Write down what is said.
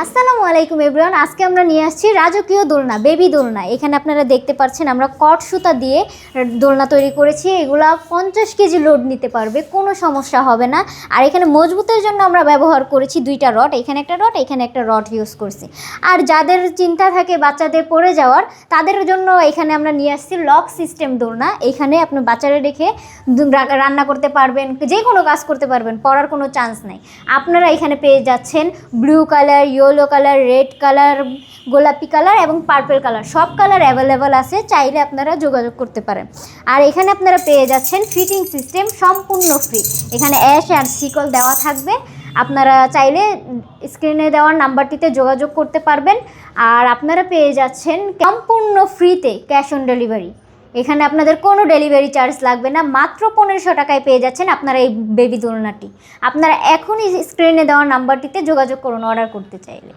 আসসালামু আলাইকুম এভরিওয়ান। আজকে আমরা নিয়ে আসছি রাজকীয় দোলনা, বেবি দোলনা। এখানে আপনারা দেখতে পাচ্ছেন আমরা কট সুতা দিয়ে দোলনা তৈরি করেছি। এগুলা 50 কেজি লোড নিতে পারবে, কোনো সমস্যা হবে না। আর এখানে মজবুতের জন্য আমরা ব্যবহার করেছি 2টা রড, এখানে একটা রড, এখানে একটা রড ইউজ করছি। আর যাদের চিন্তা থাকে বাচ্চাদের পড়ে যাওয়ার, তাদের জন্য এখানে আমরা নিয়ে আসছি লক সিস্টেম দোলনা। এখানে আপনি বাচ্চারা রেখে রান্না করতে পারবেন, যে কোনো কাজ করতে পারবেন, পড়ার কোনো চান্স নেই। আপনারা এখানে পেয়ে যাচ্ছেন blue colour, yellow colour, red colour, গোলাপি কালার এবং পার্পল কালার, সব কালার অ্যাভেলেবেল আছে, চাইলে আপনারা যোগাযোগ করতে পারেন। আর এখানে আপনারা পেয়ে যাচ্ছেন ফিটিং সিস্টেম সম্পূর্ণ ফ্রি। এখানে অ্যাশ আর শিকল দেওয়া থাকবে, আপনারা চাইলে স্ক্রিনে দেওয়ার নাম্বারটিতে যোগাযোগ করতে পারবেন। আর আপনারা পেয়ে যাচ্ছেন সম্পূর্ণ ফ্রিতে ক্যাশ অন ডেলিভারি। এখানে আপনাদের কোনো ডেলিভারি চার্জ লাগবে না, মাত্র 1500 টাকায় পেয়ে যাচ্ছেন আপনারা এই বেবি দোলনাটি। আপনারা এখনই স্ক্রিনে দেওয়ার নাম্বারটিতে যোগাযোগ করুন অর্ডার করতে চাইলে।